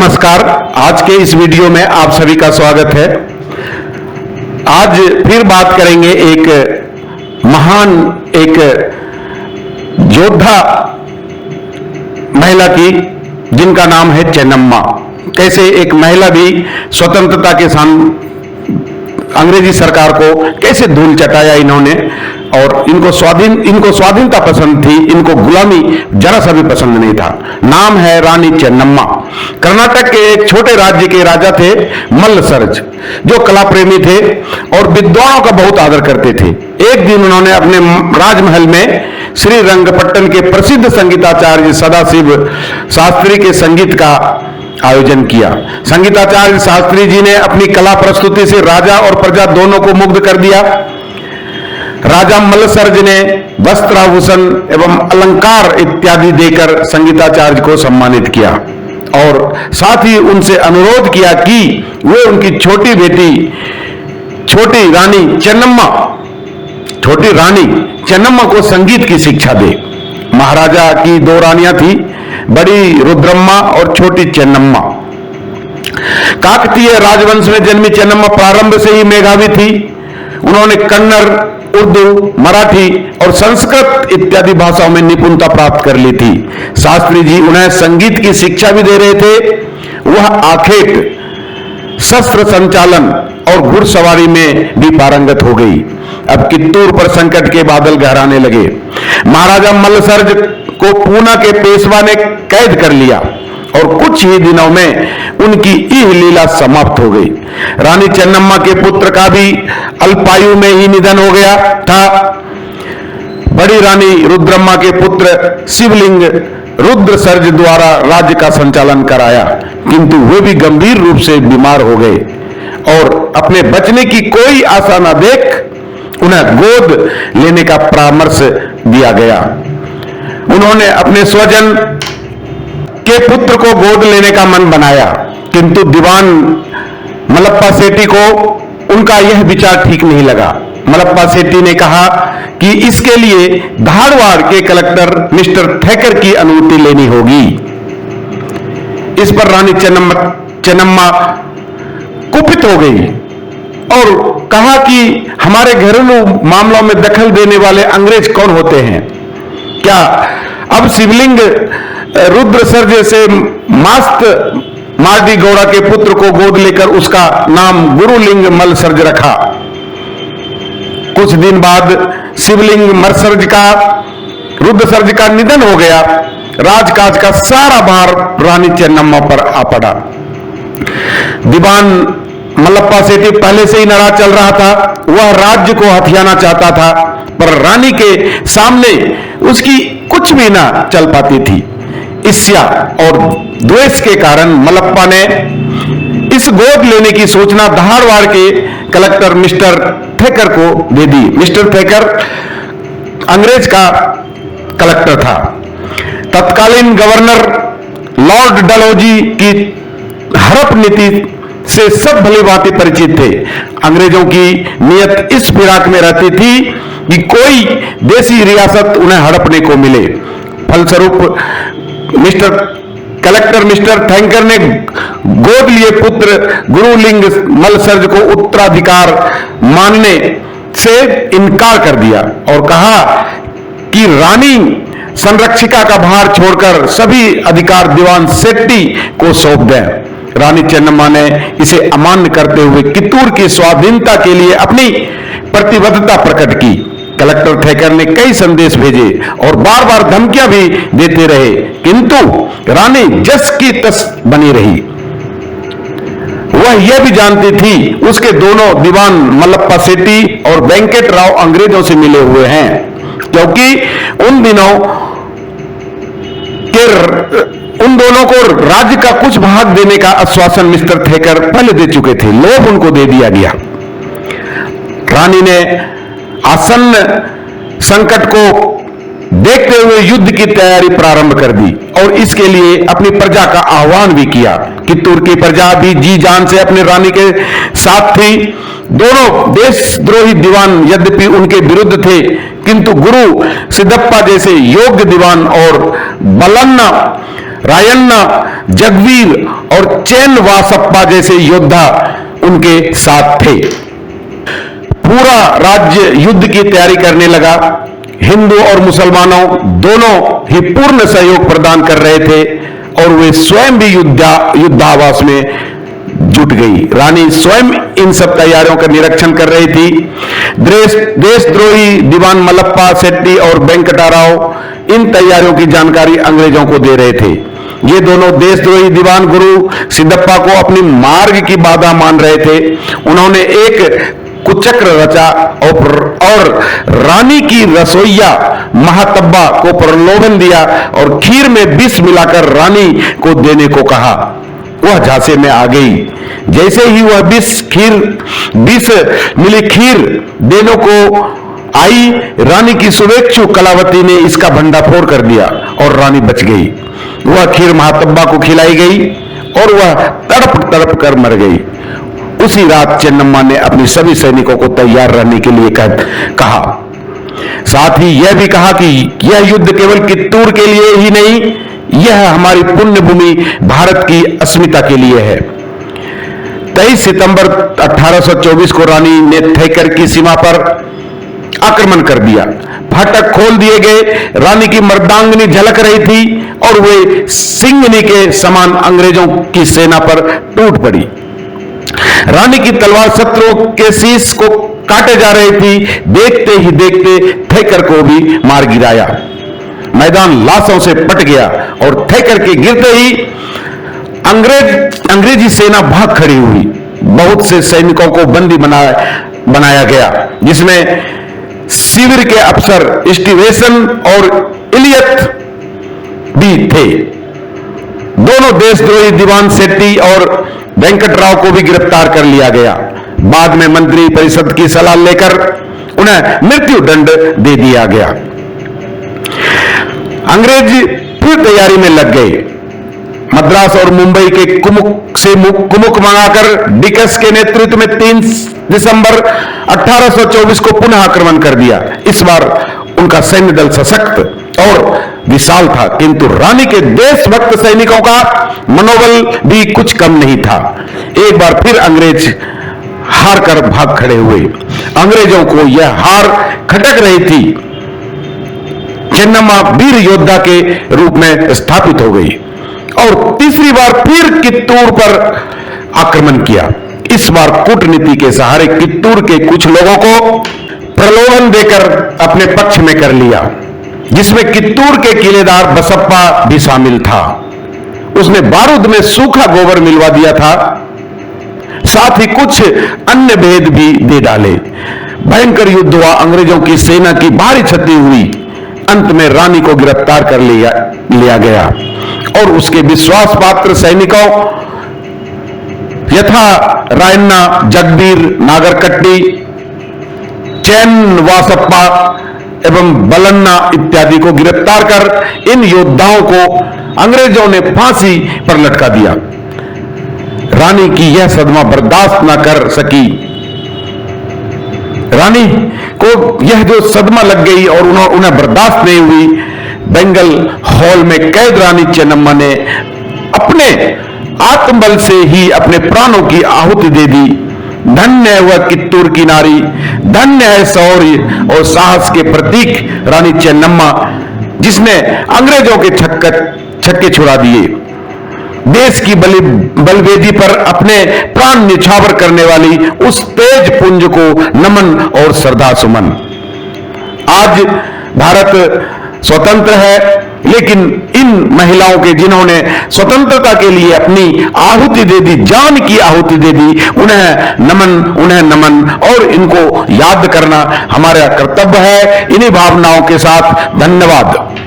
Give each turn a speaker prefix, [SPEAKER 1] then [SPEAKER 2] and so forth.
[SPEAKER 1] नमस्कार। आज के इस वीडियो में आप सभी का स्वागत है। आज फिर बात करेंगे एक महान एक योद्धा महिला की, जिनका नाम है चेन्नम्मा। कैसे एक महिला भी स्वतंत्रता के साथ अंग्रेजी सरकार को कैसे धूल चटाया इन्होंने, और इनको स्वाधीनता पसंद थी, इनको गुलामी जरा सा भी पसंद नहीं था। नाम है रानी चेन्नम्मा। कर्नाटक के एक छोटे राज्य के राजा थे मल्ल सर्ज, जो कला प्रेमी थे और विद्वानों का बहुत आदर करते थे। एक दिन उन्होंने अपने राजमहल में श्रीरंगपट्टन के प्रसिद्ध संगीताचार्य सदाशिव शास्त्री के संगीत का आयोजन किया। संगीताचार्य शास्त्री जी ने अपनी कला प्रस्तुति से राजा और प्रजा दोनों को मुग्ध कर दिया। राजा मल्लसर्ज ने वस्त्राभूषण एवं अलंकार इत्यादि देकर संगीताचार्य को सम्मानित किया और साथ ही उनसे अनुरोध किया कि वे उनकी छोटी बेटी छोटी रानी चेन्नम्मा को संगीत की शिक्षा दे। महाराजा की दो रानियां थी, बड़ी रुद्रम्मा और छोटी चेन्नम्मा। काकतीय राजवंश में जन्मी चेन्नम्मा प्रारंभ से ही मेधावी थी। उन्होंने कन्नड़, उर्दू, मराठी और संस्कृत इत्यादि भाषाओं में निपुणता प्राप्त कर ली थी। शास्त्री जी उन्हें संगीत की शिक्षा भी दे रहे थे। वह आखेट, शस्त्र संचालन और घुड़सवारी में भी पारंगत हो गई। अब कित्तूर पर संकट के बादल गहराने लगे। महाराजा मल्लसर्ज को पूना के पेशवा ने कैद कर लिया और कुछ ही दिनों में उनकी यह लीला समाप्त हो गई। रानी चेन्नम्मा के पुत्र का भी अल्पायु में ही निधन हो गया था। बड़ी रानी रुद्रम्मा के पुत्र शिवलिंग रुद्र सर्ज द्वारा राज्य का संचालन कराया, किंतु वे भी गंभीर रूप से बीमार हो गए और अपने बचने की कोई आशा न देख उन्हें गोद लेने का परामर्श दिया गया। उन्होंने अपने स्वजन के पुत्र को गोद लेने का मन बनाया, किंतु दीवान मलप्पा सेठी को उनका यह विचार ठीक नहीं लगा। मलप्पा सेठी ने कहा कि इसके लिए धारवाड़ के कलेक्टर मिस्टर थेकर की अनुमति लेनी होगी। इस पर रानी चेन्नम्मा कुपित हो गई और कहा कि हमारे घरेलू मामलों में दखल देने वाले अंग्रेज कौन होते हैं? क्या अब शिवलिंग रुद्र सर्ज से मास्त मार्डी गौड़ा के पुत्र को गोद लेकर उसका नाम गुरुलिंग मल्लसर्ज रखा। कुछ दिन बाद शिवलिंग मल्लसर्ज का रुद्रसर्ज का निधन हो गया। राजकाज का सारा भार रानी चेन्नम्मा पर आ पड़ा। दीवान मलप्पा सेठी पहले से ही नाराज चल रहा था। वह राज्य को हथियाना चाहता था, पर रानी के सामने उसकी कुछ भी ना चल पाती थी। ईर्ष्या और द्वेष के कारण मलप्पा ने इस गोद लेने की सूचना धारवाड़ के कलेक्टर मिस्टर थेकर को दे दी। मिस्टर थेकर अंग्रेज का कलेक्टर था। तत्कालीन गवर्नर लॉर्ड डलहौजी की हड़प नीति से सब भली भांति परिचित थे। अंग्रेजों की नियत इस फिराक में रहती थी कि कोई देसी रियासत उन्हें हड़पने को मिले। फलस्वरूप कलेक्टर मिस्टर थेकर ने गोद लिए पुत्र गुरुलिंग मल्लसर्ज को उत्तराधिकार मानने से इनकार कर दिया और कहा कि रानी संरक्षिका का भार छोड़कर सभी अधिकार दीवान सेठी को सौंप दें। रानी चेन्नम्मा ने इसे अमान्य करते हुए कित्तूर की स्वाधीनता के लिए अपनी प्रतिबद्धता प्रकट की। कलेक्टर थेकर ने कई संदेश भेजे और बार बार धमकियां भी देते रहे, किंतु रानी जस की तस बनी रही। वह यह भी जानती थी उसके दोनों दीवान मलप्पा सेठी और वेंकट राव अंग्रेजों से मिले हुए हैं, क्योंकि उन दोनों को राज्य का कुछ भाग देने का आश्वासन मिस्टर थेकर पहले दे चुके थे। लोभ उनको दे दिया गया। रानी ने आसन्न संकट को देखते हुए युद्ध की तैयारी प्रारंभ कर दी और इसके लिए अपनी प्रजा का आह्वान भी किया। कित्तूर की प्रजा भी जी जान से अपनी रानी के साथ थी। दोनों देशद्रोही दीवान यद्यपि उनके विरुद्ध थे, किंतु गुरु सिद्धप्पा जैसे योग्य दीवान और बलन्ना रायन्ना, जगवीर और चेन वासप्पा जैसे योद्धा उनके साथ थे। पूरा राज्य युद्ध की तैयारी करने लगा। हिंदू और मुसलमानों दोनों ही पूर्ण सहयोग प्रदान कर रहे थे और वे स्वयं भी युद्धाभ्यास में जुट गई। रानी स्वयं इन सब तैयारियों का निरीक्षण कर रही थी। देशद्रोही दीवान मल्लप्पा सेट्टी और वेंकटराव इन तैयारियों की जानकारी अंग्रेजों को दे रहे थे। ये दोनों देशद्रोही दीवान गुरु सिद्धप्पा को अपनी मार्ग की बाधा मान रहे थे। उन्होंने एक कुचक्र रचा और रानी की रसोइया महातब्बा को प्रलोभन दिया और खीर में विष मिलाकर रानी को देने को कहा। वह झांसे में आ गई। जैसे ही वह विष मिली खीर देने को आई, रानी की शुभेच्छु कलावती ने इसका भंडाफोड़ कर दिया और रानी बच गई। वह खीर महातब्बा को खिलाई गई और वह तड़प तड़प कर मर गई। उसी रात चेन्नम्मा ने अपनी सभी सैनिकों को तैयार रहने के लिए कहा। साथ ही यह भी कहा कि यह युद्ध केवल कित्तूर के लिए ही नहीं, यह हमारी पुण्य भूमि भारत की अस्मिता के लिए है। 23 सितंबर 1824 को रानी ने थैकर की सीमा पर आक्रमण कर दिया। फाटक खोल दिए गए। रानी की मर्दांगनी झलक रही थी और वे सिंहनी के समान अंग्रेजों की सेना पर टूट पड़ी। रानी की तलवार शत्रुओं के शीश को काटे जा रही थी। देखते ही देखते थैकर को भी मार गिराया। मैदान लाशों से पट गया और थैकर के गिरते ही अंग्रेजी सेना भाग खड़ी हुई। बहुत से सैनिकों को बंदी बनाया गया, जिसमें शिविर के अफसर स्टीवेसन और इलियट भी थे। दोनों देशद्रोही दीवान सेट्टी और वेंकटराव को भी गिरफ्तार कर लिया गया। बाद में मंत्री परिषद की सलाह लेकर उन्हें मृत्यु दंड दे दिया गया। अंग्रेज फिर तैयारी में लग गए। मद्रास और मुंबई के कुमुक मंगाकर डिकस के नेतृत्व में 3 दिसंबर 1824 को पुनः आक्रमण कर दिया। इस बार उनका सैन्य दल सशक्त और विशाल था, किंतु रानी के देशभक्त सैनिकों का मनोबल भी कुछ कम नहीं था। एक बार फिर अंग्रेज हार कर भाग खड़े हुए। अंग्रेजों को यह हार खटक रही थी। चेन्नम्मा वीर योद्धा के रूप में स्थापित हो गई और तीसरी बार फिर कित्तूर पर आक्रमण किया। इस बार कूटनीति के सहारे कित्तूर के कुछ लोगों को प्रलोभन देकर अपने पक्ष में कर लिया, जिसमें कित्तूर के किलेदार बसप्पा भी शामिल था। उसने बारूद में सूखा गोबर मिलवा दिया था। साथ ही कुछ अन्य भेद भी दे डाले। भयंकर युद्ध हुआ। अंग्रेजों की सेना की भारी क्षति हुई। अंत में रानी को गिरफ्तार कर लिया गया और उसके विश्वास पात्र सैनिकों यथा रायन्ना, जगबीर, नागरकट्टी, चैन वासप्पा एवं बलन्ना इत्यादि को गिरफ्तार कर इन योद्धाओं को अंग्रेजों ने फांसी पर लटका दिया। रानी की यह सदमा बर्दाश्त न कर सकी। रानी को यह जो सदमा लग गई और उन्हें बर्दाश्त नहीं हुई। बेंगल हॉल में कैद रानी चेन्नम्मा ने अपने आत्मबल से ही अपने प्राणों की आहुति दे दी। धन्य है वह कित्तूर की नारी, धन्य है शौर्य और साहस के प्रतीक रानी चेन्नम्मा, जिसने अंग्रेजों के छक्के छुड़ा दिए। देश की बलवेदी पर अपने प्राण न्यौछावर करने वाली उस तेज पुंज को नमन और श्रद्धा सुमन। आज भारत स्वतंत्र है, लेकिन इन महिलाओं के जिन्होंने स्वतंत्रता के लिए अपनी आहुति दे दी, जान की आहुति दे दी, उन्हें नमन और इनको याद करना हमारा कर्तव्य है। इन्हीं भावनाओं के साथ धन्यवाद।